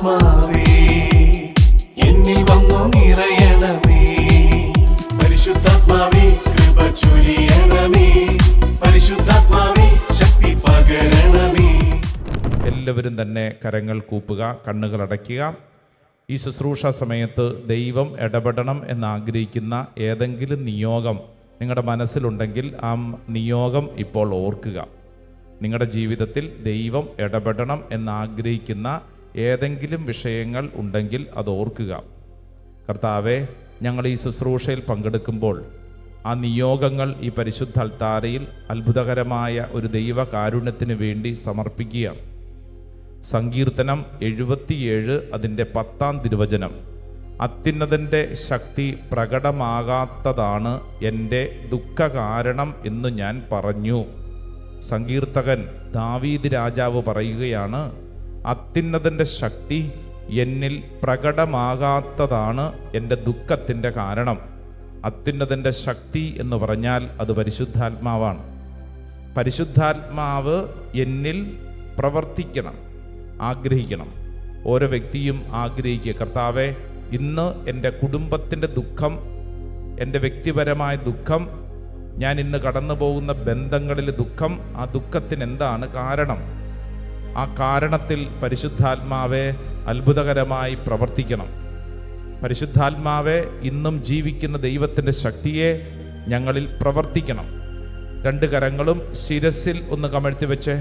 ആത്മാവേ എന്നിൽ വന്നു നിറയണമേ. പരിശുദ്ധാത്മാവേ കൃപ ചൊരിയണമേ. പരിശുദ്ധാത്മാവേ ശക്തി പകരണമേ. എല്ലാവരും തന്നെ കരങ്ങൾ കൂപ്പുക, കണ്ണുകൾ അടയ്ക്കുക. ഈ ശുശ്രൂഷ സമയത്ത് ദൈവം ഇടപെടണം എന്നാഗ്രഹിക്കുന്ന ഏതെങ്കിലും നിയോഗം നിങ്ങളുടെ മനസ്സിലുണ്ടെങ്കിൽ ആ നിയോഗം ഇപ്പോൾ ഓർക്കുക. നിങ്ങളുടെ ജീവിതത്തിൽ ദൈവം ഇടപെടണം എന്നാഗ്രഹിക്കുന്ന ഏതെങ്കിലും വിഷയങ്ങൾ ഉണ്ടെങ്കിൽ അത് ഓർക്കുക. കർത്താവേ, ഞങ്ങൾ ഈ ശുശ്രൂഷയിൽ പങ്കെടുക്കുമ്പോൾ ആ നിയോഗങ്ങൾ ഈ പരിശുദ്ധ അൾത്താരയിൽ അത്ഭുതകരമായ ഒരു ദൈവകാരുണ്യത്തിന് വേണ്ടി സമർപ്പിക്കുകയാണ്. സങ്കീർത്തനം 77 അതിൻ്റെ 10-ാം തിരുവചനം, അത്യുന്നതൻ്റെ ശക്തി പ്രകടമാകാത്തതാണ് എൻ്റെ ദുഃഖകാരണം എന്ന് ഞാൻ പറഞ്ഞു. സങ്കീർത്തകൻ ദാവീദ് രാജാവ് പറയുകയാണ്, അത്യുന്നതൻ്റെ ശക്തി എന്നിൽ പ്രകടമാകാത്തതാണ് എൻ്റെ ദുഃഖത്തിൻ്റെ കാരണം. അത്യുന്നതൻ്റെ ശക്തി എന്ന് പറഞ്ഞാൽ അത് പരിശുദ്ധാത്മാവാണ്. പരിശുദ്ധാത്മാവ് എന്നിൽ പ്രവർത്തിക്കണം, ആഗ്രഹിക്കണം. ഓരോ വ്യക്തിയും ആഗ്രഹിക്കുക, കർത്താവേ, ഇന്ന് എൻ്റെ കുടുംബത്തിൻ്റെ ദുഃഖം, എൻ്റെ വ്യക്തിപരമായ ദുഃഖം, ഞാൻ ഇന്ന് കടന്നു പോകുന്ന ബന്ധങ്ങളിൽ ദുഃഖം, ആ ദുഃഖത്തിന് എന്താണ് കാരണം? ആ കാരണത്തിൽ പരിശുദ്ധാത്മാവെ അത്ഭുതകരമായി പ്രവർത്തിക്കണം. പരിശുദ്ധാത്മാവെ ഇന്നും ജീവിക്കുന്ന ദൈവത്തിൻ്റെ ശക്തിയെ ഞങ്ങളിൽ പ്രവർത്തിക്കണം. 2 കരങ്ങളും ശിരസിൽ ഒന്ന് കമഴ്ത്തി വെച്ച്,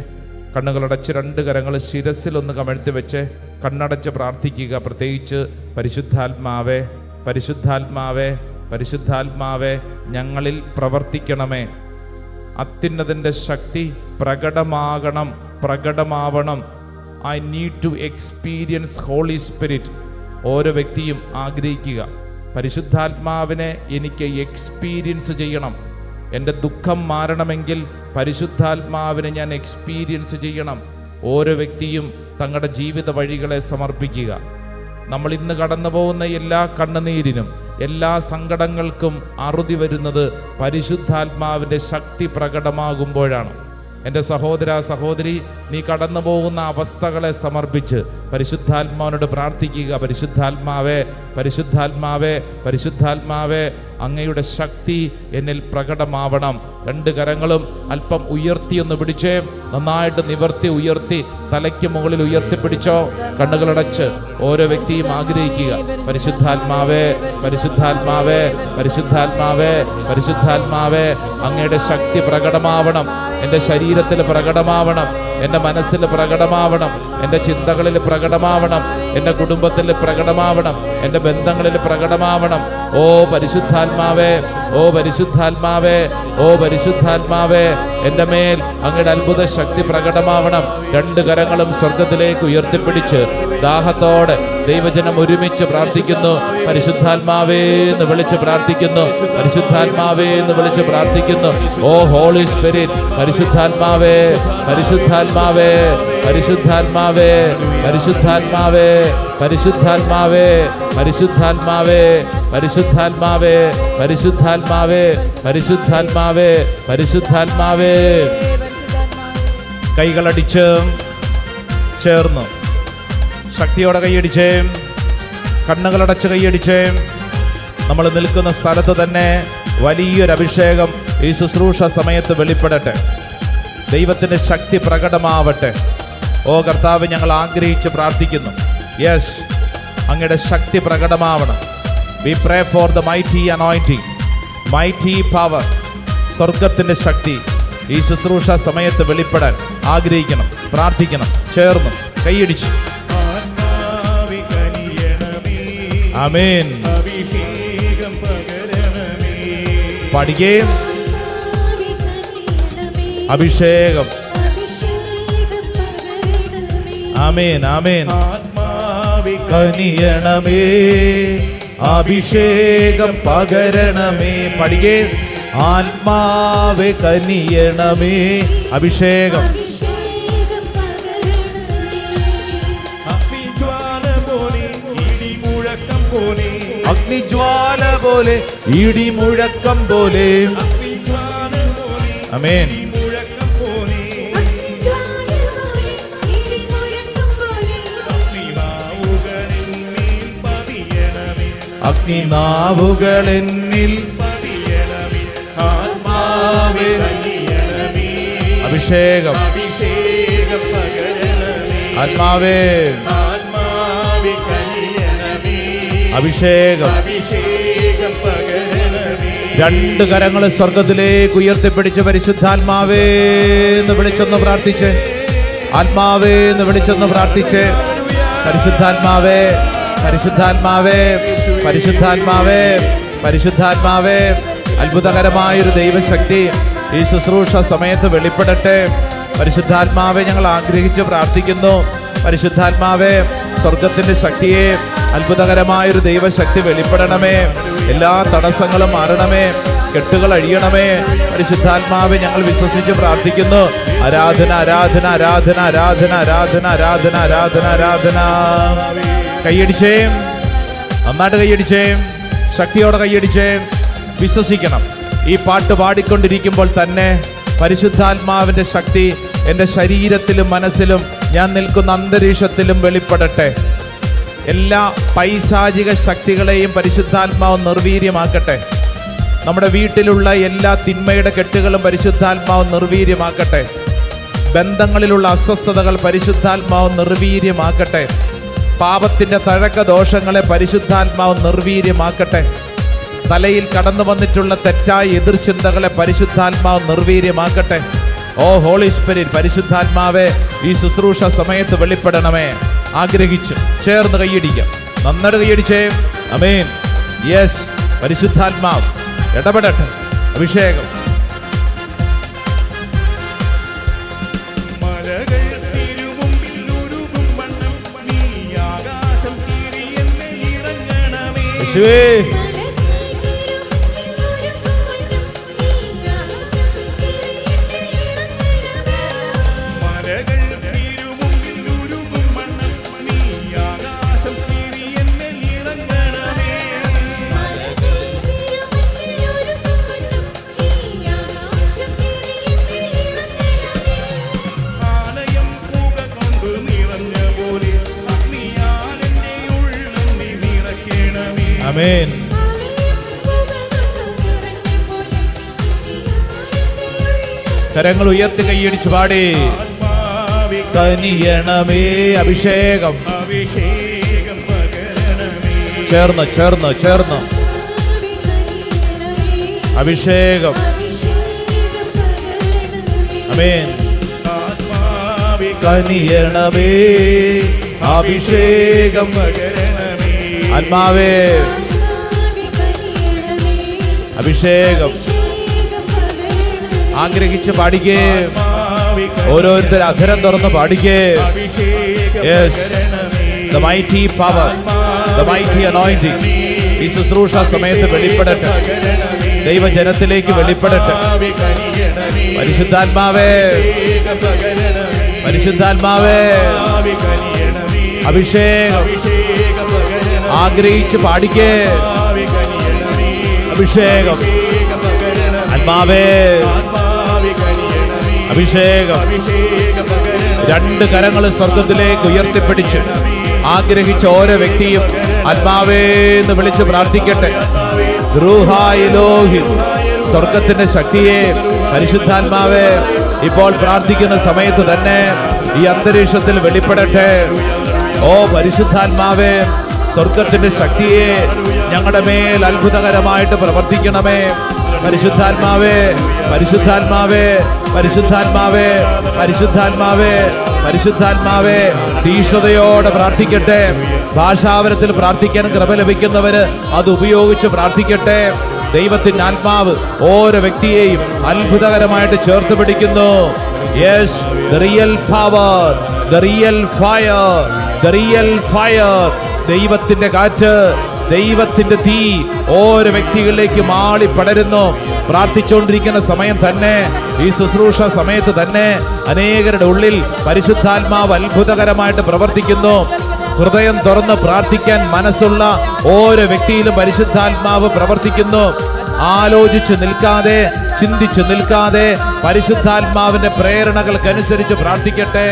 കണ്ണുകളടച്ച് 2 കരങ്ങൾ ശിരസിൽ ഒന്ന് കമഴ്ത്തി വെച്ച് കണ്ണടച്ച് പ്രാർത്ഥിക്കുക. പ്രത്യേകിച്ച് പരിശുദ്ധാത്മാവേ, പരിശുദ്ധാത്മാവേ, പരിശുദ്ധാത്മാവേ ഞങ്ങളിൽ പ്രവർത്തിക്കണമേ. അത്യുന്നതൻ്റെ ശക്തി പ്രകടമാവണം. I need to experience Holy Spirit. ഓരോ വ്യക്തിയും ആഗ്രഹിക്കുക, പരിശുദ്ധാത്മാവിനെ എനിക്ക് എക്സ്പീരിയൻസ് ചെയ്യണം. എൻ്റെ ദുഃഖം മാറണമെങ്കിൽ പരിശുദ്ധാത്മാവിനെ ഞാൻ എക്സ്പീരിയൻസ് ചെയ്യണം. ഓരോ വ്യക്തിയും തങ്ങളുടെ ജീവിത വഴികളെ സമർപ്പിക്കുക. നമ്മൾ ഇന്ന് കടന്നു പോകുന്ന എല്ലാ കണ്ണുനീരിനും, എല്ലാ സങ്കടങ്ങൾക്കും അറുതി വരുന്നത് പരിശുദ്ധാത്മാവിൻ്റെ ശക്തി പ്രകടമാകുമ്പോഴാണ്. എൻ്റെ സഹോദര സഹോദരി, നീ കടന്നു പോകുന്ന അവസ്ഥകളെ സമർപ്പിച്ച് പരിശുദ്ധാത്മാവിനോട് പ്രാർത്ഥിക്കുക. പരിശുദ്ധാത്മാവേ, പരിശുദ്ധാത്മാവേ, പരിശുദ്ധാത്മാവേ, അങ്ങയുടെ ശക്തി എന്നിൽ പ്രകടമാവണം. 2 കരങ്ങളും അല്പം ഉയർത്തിയൊന്ന് പിടിച്ചേ, നന്നായിട്ട് നിവർത്തി ഉയർത്തി തലയ്ക്ക് മുകളിൽ ഉയർത്തിപ്പിടിച്ചോ. കണ്ണുകളടച്ച് ഓരോ വ്യക്തിയും ആഗ്രഹിക്കുക, പരിശുദ്ധാത്മാവേ, പരിശുദ്ധാത്മാവേ, പരിശുദ്ധാത്മാവേ, പരിശുദ്ധാത്മാവേ, അങ്ങയുടെ ശക്തി പ്രകടമാവണം. എൻ്റെ ശരീരത്തിൽ പ്രകടമാവണം, എൻ്റെ മനസ്സിൽ പ്രകടമാവണം, എൻ്റെ ചിന്തകളിൽ പ്രകടമാവണം, എൻ്റെ കുടുംബത്തിൽ പ്രകടമാവണം, എൻ്റെ ബന്ധങ്ങളിൽ പ്രകടമാവണം. ഓ പരിശുദ്ധാത്മാവേ, ഓ പരിശുദ്ധാത്മാവേ, ഓ പരിശുദ്ധാത്മാവേ, എൻ്റെ മേൽ അങ്ങയുടെ അത്ഭുത ശക്തി പ്രകടമാവണം. 2 കരങ്ങളും സ്വർഗത്തിലേക്ക് ഉയർത്തിപ്പിടിച്ച് ദാഹത്തോടെ ദൈവജനം ഒരുമിച്ച് പ്രാർത്ഥിക്കുന്നു. പരിശുദ്ധാത്മാവേ എന്ന് വിളിച്ച് പ്രാർത്ഥിക്കുന്നു, പരിശുദ്ധാത്മാവേ എന്ന് വിളിച്ച് പ്രാർത്ഥിക്കുന്നു. ഓ ഹോളി സ്പിരിറ്റ്, പരിശുദ്ധാത്മാവേ, പരിശുദ്ധാത്മാവേ, പരിശുദ്ധാത്മാവേ, പരിശുദ്ധാത്മാവേ, പരിശുദ്ധാത്മാവേ, പരിശുദ്ധാത്മാവേ, പരിശുദ്ധാത്മാവേ, പരിശുദ്ധാത്മാവേ, പരിശുദ്ധാത്മാവേ, പരിശുദ്ധാത്മാവേ. കൈകളടിച്ച് ചേർന്ന് ശക്തിയോടെ കൈയടിച്ചേ, കണ്ണുകളടച്ച് കൈയടിച്ചേ. നമ്മൾ നിൽക്കുന്ന സ്ഥലത്ത് തന്നെ വലിയൊരു അഭിഷേകം ഈ ശുശ്രൂഷ സമയത്ത് വെളിപ്പെടട്ടെ. ദൈവത്തിൻ്റെ ശക്തി പ്രകടമാവട്ടെ. ഓ കർത്താവ്, ഞങ്ങൾ ആഗ്രഹിച്ച് പ്രാർത്ഥിക്കുന്നു. യെസ്, അങ്ങയുടെ ശക്തി പ്രകടമാവണം. We pray for the mighty anointing, mighty power. സ്വർഗത്തിൻ്റെ ശക്തി ഈ ശുശ്രൂഷ സമയത്ത് വെളിപ്പെടാൻ ആഗ്രഹിക്കണം, പ്രാർത്ഥിക്കണം. ചേർന്ന് കൈയടിച്ച് ആമേൻ. പഠിക്കുകയും അഭിഷേകം. ആമേൻ, ആമേൻ. കനിയണമേ, അഭിഷേകം പകരണമേ. പഠിക്കുകയും ആത്മാവേ കനിയണമേ, അഭിഷേകം. അഗ്നിജ്വാല പോലെ ഇടിമുഴക്കം പോലെ. ആമേൻ. അഗ്നിനാവുകൾ എന്നിൽ ആത്മാവേ അഭിഷേകം ആത്മാവേ അഭിഷേകം. രണ്ട് കരങ്ങൾ സ്വർഗത്തിലേക്ക് ഉയർത്തിപ്പിടിച്ച് പരിശുദ്ധാത്മാവേ എന്ന് വിളിച്ചൊന്ന് പ്രാർത്ഥിച്ച്, ആത്മാവേ എന്ന് വിളിച്ചൊന്ന് പ്രാർത്ഥിച്ച്. പരിശുദ്ധാത്മാവേ പരിശുദ്ധാത്മാവേ പരിശുദ്ധാത്മാവേ പരിശുദ്ധാത്മാവേ, അത്ഭുതകരമായൊരു ദൈവശക്തി ഈ ശുശ്രൂഷ സമയത്ത് വെളിപ്പെടട്ടെ. പരിശുദ്ധാത്മാവെ ഞങ്ങൾ ആഗ്രഹിച്ച് പ്രാർത്ഥിക്കുന്നു. പരിശുദ്ധാത്മാവേ, സ്വർഗത്തിന്റെ ശക്തിയെ, അത്ഭുതകരമായൊരു ദൈവശക്തി വെളിപ്പെടണമേ. എല്ലാ തടസ്സങ്ങളും മാറണമേ, കെട്ടുകൾ അഴിയണമേ. പരിശുദ്ധാത്മാവെ ഞങ്ങൾ വിശ്വസിച്ച് പ്രാർത്ഥിക്കുന്നു. ആരാധന ആരാധന ആരാധന ആരാധന ആരാധന ആരാധന ആരാധന ആരാധന. കൈയടിച്ചേ, നന്നായിട്ട് കൈയടിച്ചേ, ശക്തിയോടെ കൈയടിച്ചേ. വിശ്വസിക്കണം, ഈ പാട്ട് പാടിക്കൊണ്ടിരിക്കുമ്പോൾ തന്നെ പരിശുദ്ധാത്മാവിന്റെ ശക്തി എൻ്റെ ശരീരത്തിലും മനസ്സിലും ഞാൻ നിൽക്കുന്ന അന്തരീക്ഷത്തിലും വെളിപ്പെടട്ടെ. എല്ലാ പൈശാചിക ശക്തികളെയും പരിശുദ്ധാത്മാവ് നിർവീര്യമാക്കട്ടെ. നമ്മുടെ വീട്ടിലുള്ള എല്ലാ തിന്മയുടെ കെട്ടുകളും പരിശുദ്ധാത്മാവ് നിർവീര്യമാക്കട്ടെ. ബന്ധങ്ങളിലുള്ള അസ്വസ്ഥതകൾ പരിശുദ്ധാത്മാവ് നിർവീര്യമാക്കട്ടെ. പാപത്തിന്റെ തഴക്ക ദോഷങ്ങളെ പരിശുദ്ധാത്മാവ് നിർവീര്യമാക്കട്ടെ. തലയിൽ കടന്നു വന്നിട്ടുള്ള തെറ്റായ എതിർചിന്തകളെ പരിശുദ്ധാത്മാവ് നിർവീര്യമാക്കട്ടെ. ഓ ഹോളി സ്പിരിറ്റ്, പരിശുദ്ധാത്മാവേ ഈ ശുശ്രൂഷ സമയത്ത് വെളിപ്പെടണമേ. ആഗ്രഹിച്ച് ചേർന്ന് കൈയടിക്കാം, നന്നായിട്ട് കൈയടിച്ചേ. ആമേൻ. യെസ്, പരിശുദ്ധാത്മാവ് ഇടപെടട്ടെ. അഭിഷേകം. യേശുവേ, ആമേൻ. കരങ്ങൾ ഉയർത്തി കൈയടിച്ചു പാടി. കനിയണമേ, അഭിഷേകം. ചേർന്ന് ചേർന്ന് ചേർന്ന് അഭിഷേകം. ആമേൻ. കനിയണമേ, അഭിഷേകം. ആത്മാവേ, അഭിഷേകം. ആഗ്രഹിച്ച് പാടിക്കേ, ഓരോരുത്തർ അധരം തുറന്ന് പാടിക്കേ. Yes, the mighty power, the mighty anointing ഈ ശുശ്രൂഷ സമയത്ത് വെളിപ്പെടട്ടെ. ദൈവജനത്തിലേക്ക് വെളിപ്പെടട്ടെ. പരിശുദ്ധാത്മാവേ, പരിശുദ്ധാത്മാവേ, അഭിഷേകം. ആഗ്രഹിച്ച് പാടിക്കേ, അഭിഷേകം. ആത്മാവേ, അഭിഷേകം. രണ്ട് കരങ്ങൾ സ്വർഗത്തിലേക്ക് ഉയർത്തിപ്പിടിച്ച് ആഗ്രഹിച്ച ഓരോ വ്യക്തിയും ആത്മാവേ എന്ന് വിളിച്ച് പ്രാർത്ഥിക്കട്ടെ. സ്വർഗത്തിന്റെ ശക്തിയെ, പരിശുദ്ധാത്മാവേ, ഇപ്പോൾ പ്രാർത്ഥിക്കുന്ന സമയത്ത് തന്നെ ഈ അന്തരീക്ഷത്തിൽ വെളിപ്പെടട്ടെ. ഓ പരിശുദ്ധാത്മാവേ, സ്വർഗത്തിന്റെ ശക്തിയെ ഞങ്ങളുടെ മേൽ അത്ഭുതകരമായിട്ട് പ്രവർത്തിക്കണമേ. പരിശുദ്ധാത്മാവേ, പരിശുദ്ധാത്മാവേ, പരിശുദ്ധാത്മാവേ, പരിശുദ്ധാത്മാവേ, പരിശുദ്ധാത്മാവേ, തീഷ്ണതയോടെ പ്രാർത്ഥിക്കട്ടെ. ഭാഷാവരത്തിൽ പ്രാർത്ഥിക്കാൻ കൃപ ലഭിക്കുന്നവര് അത് ഉപയോഗിച്ച് പ്രാർത്ഥിക്കട്ടെ. ദൈവത്തിന്റെ ആത്മാവ് ഓരോ വ്യക്തിയെയും അത്ഭുതകരമായിട്ട് ചേർത്ത് പിടിക്കുന്നു. Yes, the real power, the real fire, the real fire. ദൈവത്തിന്റെ കാറ്റ്, ദൈവത്തിന്റെ തീ ഓരോ വ്യക്തികളിലേക്ക് മാളി പടരുന്നു. പ്രാർത്ഥിച്ചുകൊണ്ടിരിക്കുന്ന സമയം തന്നെ, ഈ ശുശ്രൂഷ സമയത്ത് തന്നെ അനേകരുടെ ഉള്ളിൽ പരിശുദ്ധാത്മാവ് അത്ഭുതകരമായിട്ട് പ്രവർത്തിക്കുന്നു. ഹൃദയം തുറന്ന് പ്രാർത്ഥിക്കാൻ മനസ്സുള്ള ഓരോ വ്യക്തിയിലും പരിശുദ്ധാത്മാവ് പ്രവർത്തിക്കുന്നു. ആലോചിച്ച് നിൽക്കാതെ, ചിന്തിച്ചു നിൽക്കാതെ പരിശുദ്ധാത്മാവിന്റെ പ്രേരണകൾക്കനുസരിച്ച് പ്രാർത്ഥിക്കട്ടെ.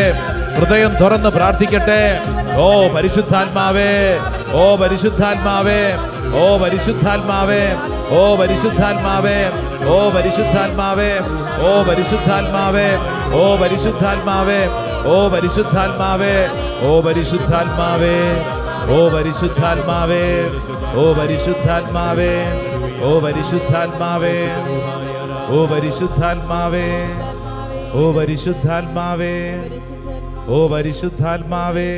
ഹൃദയം തുറന്ന് പ്രാർത്ഥിക്കട്ടെ. ഓ പരിശുദ്ധാത്മാവേ, ഓ പരിശുദ്ധാത്മാവേ, ഓ പരിശുദ്ധാത്മാവേ, ഓ പരിശുദ്ധാത്മാവേ, ഓ പരിശുദ്ധാത്മാവേ, ഓ പരിശുദ്ധാത്മാവേ, ഓ പരിശുദ്ധാത്മാവേ, ഓ പരിശുദ്ധാത്മാവേ, ഓ പരിശുദ്ധാത്മാവേ, ഓ പരിശുദ്ധാത്മാവേ, ഓ പരിശുദ്ധാത്മാവേ, ഓ പരിശുദ്ധാത്മാവേ, ഓ പരിശുദ്ധാത്മാവേ, ഓ പരിശുദ്ധാത്മാവേ, ഓ പരിശുദ്ധാത്മാവേ.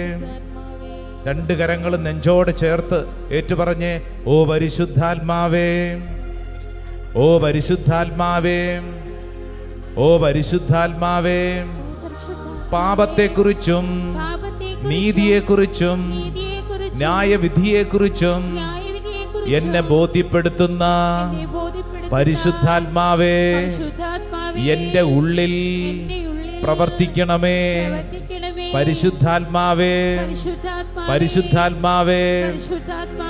രണ്ട് കരങ്ങളും നെഞ്ചോട് ചേർത്ത് ഏറ്റുപറഞ്ഞേ, ഓ പരിശുദ്ധാത്മാവേ, ഓ പരിശുദ്ധാത്മാവേ, ഓ പരിശുദ്ധാത്മാവേ. പാപത്തെക്കുറിച്ചും നീതിയെക്കുറിച്ചും ന്യായവിധിയെക്കുറിച്ചും എന്നെ ബോധ്യപ്പെടുത്തുന്ന പരിശുദ്ധാത്മാവേ, എന്റെ ഉള്ളിൽ പ്രവർത്തിക്കണമേ. പരിശുദ്ധാത്മാവേ, പരിശുദ്ധാത്മാവേ,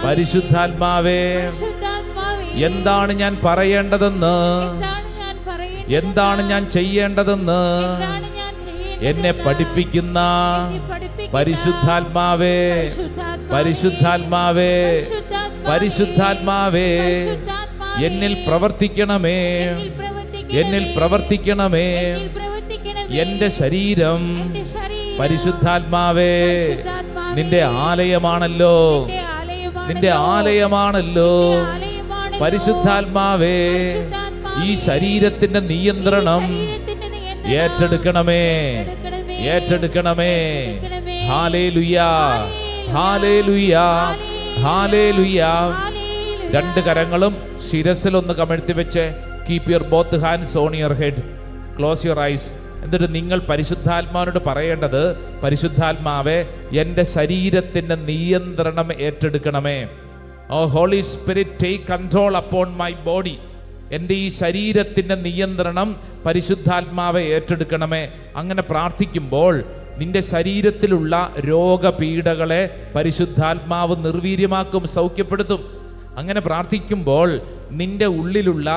പരിശുദ്ധാത്മാവേ. എന്താണ് ഞാൻ പറയേണ്ടതെന്ന്, എന്താണ് ഞാൻ ചെയ്യേണ്ടതെന്ന് എന്നെ പഠിപ്പിക്കുന്ന പരിശുദ്ധാത്മാവേ, പരിശുദ്ധാത്മാവേ, പരിശുദ്ധാത്മാവേ, എന്നിൽ പ്രവർത്തിക്കണമേ, എന്നിൽ പ്രവർത്തിക്കണമേ. എന്റെ ശരീരം പരിശുദ്ധാത്മാവേ നിന്റെ ആലയമാണല്ലോ, നിന്റെ ആലയമാണല്ലോ. പരിശുദ്ധാത്മാവേ, ഈ ശരീരത്തിന്റെ നിയന്ത്രണം ഏറ്റെടുക്കണമേ, ഏറ്റെടുക്കണമേ. Hallelujah, hallelujah, hallelujah. രണ്ട് കരങ്ങളും ശിരസിൽ ഒന്ന് കമഴ്ത്തി വെച്ച് keep your both hands on your head, close your eyes. എന്നിട്ട് നിങ്ങൾ പരിശുദ്ധാത്മാവിനോട് പറയേണ്ടത്, പരിശുദ്ധാത്മാവേ എൻ്റെ ശരീരത്തിൻ്റെ നിയന്ത്രണം ഏറ്റെടുക്കണമേ. Oh Holy Spirit, take control upon my body. എൻ്റെ ഈ ശരീരത്തിൻ്റെ നിയന്ത്രണം പരിശുദ്ധാത്മാവെ ഏറ്റെടുക്കണമേ. അങ്ങനെ പ്രാർത്ഥിക്കുമ്പോൾ നിന്റെ ശരീരത്തിലുള്ള രോഗപീഠകളെ പരിശുദ്ധാത്മാവ് നിർവീര്യമാക്കും, സൗഖ്യപ്പെടുത്തും. അങ്ങനെ പ്രാർത്ഥിക്കുമ്പോൾ നിന്റെ ഉള്ളിലുള്ള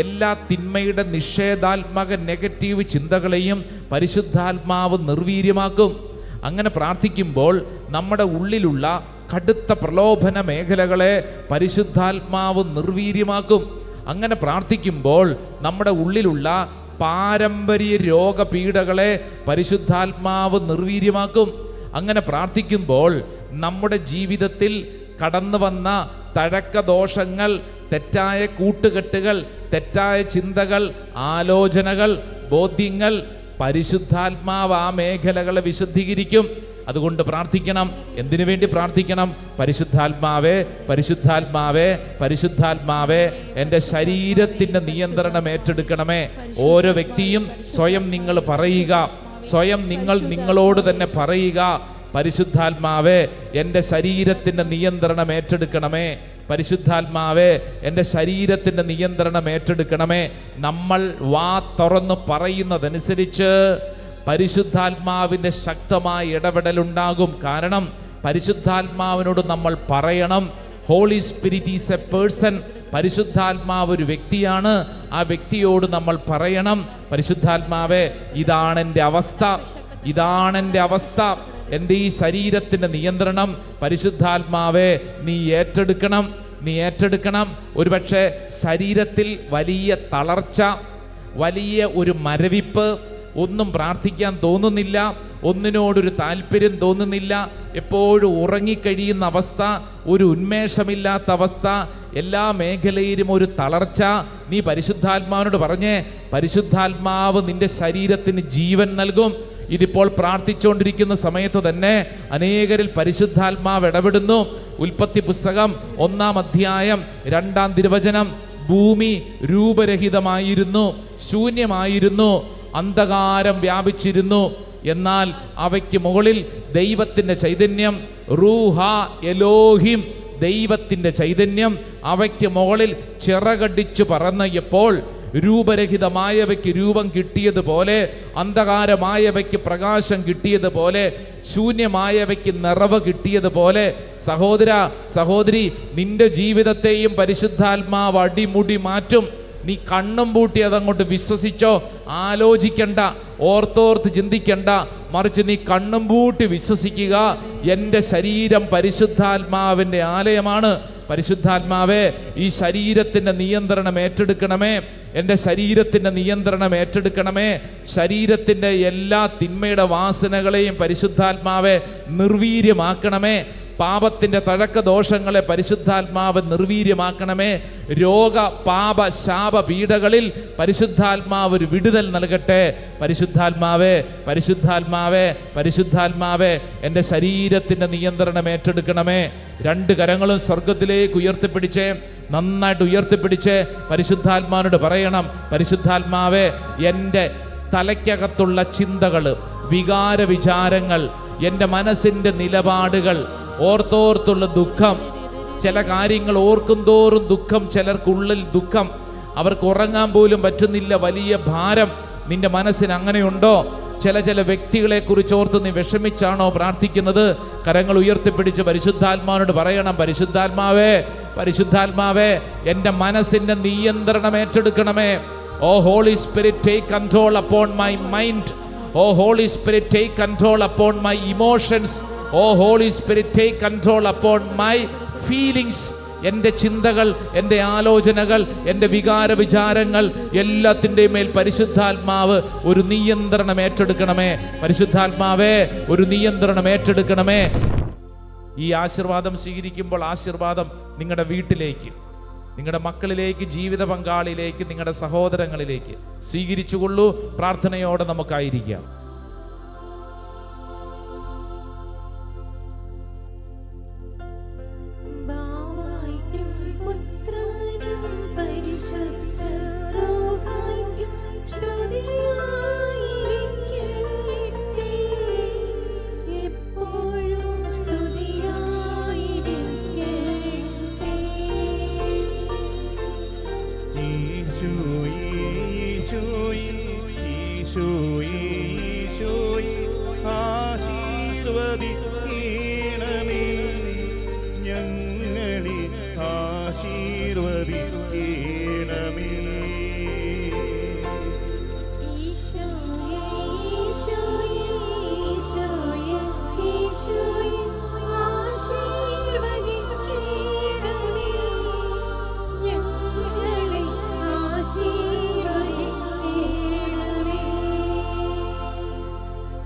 എല്ലാ തിന്മയുടെ നിഷേധാത്മക നെഗറ്റീവ് ചിന്തകളെയും പരിശുദ്ധാത്മാവ് നിർവീര്യമാക്കും. അങ്ങനെ പ്രാർത്ഥിക്കുമ്പോൾ നമ്മുടെ ഉള്ളിലുള്ള കടുത്ത പ്രലോഭന മേഖലകളെ പരിശുദ്ധാത്മാവ് നിർവീര്യമാക്കും. അങ്ങനെ പ്രാർത്ഥിക്കുമ്പോൾ നമ്മുടെ ഉള്ളിലുള്ള പാരമ്പര്യ രോഗപീഠകളെ പരിശുദ്ധാത്മാവ് നിർവീര്യമാക്കും. അങ്ങനെ പ്രാർത്ഥിക്കുമ്പോൾ നമ്മുടെ ജീവിതത്തിൽ കടന്നു വന്ന തഴക്കദോഷങ്ങൾ, തെറ്റായ കൂട്ടുകെട്ടുകൾ, തെറ്റായ ചിന്തകൾ, ആലോചനകൾ, ബോധ്യങ്ങൾ പരിശുദ്ധാത്മാവ് ആ മേഖലകളെ വിശുദ്ധീകരിക്കും. അതുകൊണ്ട് പ്രാർത്ഥിക്കണം. എന്തിനു വേണ്ടി പ്രാർത്ഥിക്കണം? പരിശുദ്ധാത്മാവേ, പരിശുദ്ധാത്മാവേ, പരിശുദ്ധാത്മാവേ, എൻ്റെ ശരീരത്തിൻ്റെ നിയന്ത്രണം ഏറ്റെടുക്കണമേ. ഓരോ വ്യക്തിയും സ്വയം നിങ്ങൾ പറയുക, സ്വയം നിങ്ങൾ നിങ്ങളോട് തന്നെ പറയുക, പരിശുദ്ധാത്മാവേ എൻ്റെ ശരീരത്തിൻ്റെ നിയന്ത്രണം ഏറ്റെടുക്കണമേ, പരിശുദ്ധാത്മാവേ എൻ്റെ ശരീരത്തിൻ്റെ നിയന്ത്രണം ഏറ്റെടുക്കണമേ. നമ്മൾ വാ തുറന്ന് പറയുന്നതനുസരിച്ച് പരിശുദ്ധാത്മാവിൻ്റെ ശക്തമായ ഇടപെടലുണ്ടാകും. കാരണം പരിശുദ്ധാത്മാവിനോട് നമ്മൾ പറയണം, holy spirit is a person. പരിശുദ്ധാത്മാവ് ഒരു വ്യക്തിയാണ്. ആ വ്യക്തിയോട് നമ്മൾ പറയണം, പരിശുദ്ധാത്മാവേ ഇതാണ് എൻ്റെ അവസ്ഥ, ഇതാണ് എൻ്റെ അവസ്ഥ, എൻ്റെ ഈ ശരീരത്തിൻ്റെ നിയന്ത്രണം പരിശുദ്ധാത്മാവേ നീ ഏറ്റെടുക്കണം, നീ ഏറ്റെടുക്കണം. ഒരുപക്ഷെ ശരീരത്തിൽ വലിയ തളർച്ച, വലിയ ഒരു മരവിപ്പ്, ഒന്നും പ്രാർത്ഥിക്കാൻ തോന്നുന്നില്ല, ഒന്നിനോടൊരു താല്പര്യം തോന്നുന്നില്ല, എപ്പോഴും ഉറങ്ങിക്കഴിയുന്ന അവസ്ഥ, ഒരു ഉന്മേഷമില്ലാത്ത അവസ്ഥ, എല്ലാ മേഖലയിലും ഒരു തളർച്ച. നീ പരിശുദ്ധാത്മാവിനോട് പറഞ്ഞേ, പരിശുദ്ധാത്മാവ് നിന്റെ ശരീരത്തിന് ജീവൻ നൽകും. ഇതിപ്പോൾ പ്രാർത്ഥിച്ചുകൊണ്ടിരിക്കുന്ന സമയത്ത് തന്നെ അനേകരിൽ പരിശുദ്ധാത്മാവ് ഇടപെടുന്നു. ഉൽപ്പത്തി പുസ്തകം 1-ാം അധ്യായം 2-ാം തിരുവചനം, ഭൂമി രൂപരഹിതമായിരുന്നു, ശൂന്യമായിരുന്നു, അന്ധകാരം വ്യാപിച്ചിരുന്നു. എന്നാൽ അവയ്ക്ക് മുകളിൽ ദൈവത്തിൻ്റെ ചൈതന്യം, റൂഹ എലോഹിം, ദൈവത്തിൻ്റെ ചൈതന്യം അവയ്ക്ക് മുകളിൽ ചിറകടിച്ചു പറന്നപ്പോൾ രൂപരഹിതമായവയ്ക്ക് രൂപം കിട്ടിയതുപോലെ, അന്ധകാരമായവയ്ക്ക് പ്രകാശം കിട്ടിയതുപോലെ, ശൂന്യമായവയ്ക്ക് നിറവ് കിട്ടിയതുപോലെ, സഹോദര സഹോദരി, നിന്റെ ജീവിതത്തെയും പരിശുദ്ധാത്മാവ് അടിമുടി മാറ്റും. നീ കണ്ണും പൂട്ടി അതങ്ങോട്ട് വിശ്വസിച്ചോ, ആലോചിക്കണ്ട, ഓർത്തോർത്ത് ചിന്തിക്കണ്ട, മറിച്ച് നീ കണ്ണും പൂട്ടി വിശ്വസിക്കുക. എൻ്റെ ശരീരം പരിശുദ്ധാത്മാവിൻ്റെ ആലയമാണ്. പരിശുദ്ധാത്മാവേ, ഈ ശരീരത്തിൻ്റെ നിയന്ത്രണം ഏറ്റെടുക്കണമേ. എൻ്റെ ശരീരത്തിൻ്റെ നിയന്ത്രണം ഏറ്റെടുക്കണമേ. ശരീരത്തിൻ്റെ എല്ലാ തിന്മയുടെ വാസനകളെയും പരിശുദ്ധാത്മാവെ നിർവീര്യമാക്കണമേ. പാപത്തിൻ്റെ തഴക്കദോഷങ്ങളെ പരിശുദ്ധാത്മാവ് നിർവീര്യമാക്കണമേ. രോഗ പാപ ശാപ പീഡകളിൽ പരിശുദ്ധാത്മാവ് ഒരു വിടുതൽ നൽകട്ടെ. പരിശുദ്ധാത്മാവേ, പരിശുദ്ധാത്മാവേ, പരിശുദ്ധാത്മാവേ, എൻ്റെ ശരീരത്തിൻ്റെ നിയന്ത്രണം ഏറ്റെടുക്കണമേ. രണ്ട് കരങ്ങളും സ്വർഗത്തിലേക്ക് ഉയർത്തിപ്പിടിച്ചേ, നന്നായിട്ട് ഉയർത്തിപ്പിടിച്ച് പരിശുദ്ധാത്മാവിനോട് പറയണം, പരിശുദ്ധാത്മാവേ, എൻ്റെ തലയ്ക്കകത്തുള്ള ചിന്തകൾ, വികാര വിചാരങ്ങൾ, എൻ്റെ മനസ്സിൻ്റെ നിലപാടുകൾ, ഓർത്തോർത്തുള്ള ദുഃഖം, ചില കാര്യങ്ങൾ ഓർക്കും തോറും ദുഃഖം, ചിലർക്കുള്ളിൽ ദുഃഖം, അവർക്ക് ഉറങ്ങാൻ പോലും പറ്റുന്നില്ല, വലിയ ഭാരം. നിന്റെ മനസ്സിന് അങ്ങനെയുണ്ടോ? ചില വ്യക്തികളെ കുറിച്ച് ഓർത്ത് നീ വിഷമിച്ചാണോ പ്രാർത്ഥിക്കുന്നത്? കരങ്ങൾ ഉയർത്തിപ്പിടിച്ച് പരിശുദ്ധാത്മാവിനോട് പറയണം, പരിശുദ്ധാത്മാവേ, പരിശുദ്ധാത്മാവേ, എൻ്റെ മനസ്സിൻ്റെ നിയന്ത്രണം ഏറ്റെടുക്കണമേ. Oh Holy Spirit, take control upon my mind. Oh Holy Spirit, take control upon my emotions. Oh Holy Spirit, take control upon my feelings. എൻ്റെ ചിന്തകൾ, എൻ്റെ ആലോചനകൾ, എൻ്റെ വികാര വിചാരങ്ങൾ എല്ലാത്തിൻ്റെയും മേൽ പരിശുദ്ധാത്മാവ് ഒരു നിയന്ത്രണം ഏറ്റെടുക്കണമേ. പരിശുദ്ധാത്മാവേ, ഒരു നിയന്ത്രണം ഏറ്റെടുക്കണമേ. ഈ ആശീർവാദം സ്വീകരിക്കുമ്പോൾ ആശീർവാദം നിങ്ങളുടെ വീട്ടിലേക്ക്, നിങ്ങളുടെ മക്കളിലേക്ക്, ജീവിത പങ്കാളിയിലേക്ക്, നിങ്ങളുടെ സഹോദരങ്ങളിലേക്ക് സ്വീകരിച്ചുകൊള്ളൂ. പ്രാർത്ഥനയോടെ നമുക്കായിരിക്കാം. ഞങ്ങളെ ആശീർവദിക്കണമേ.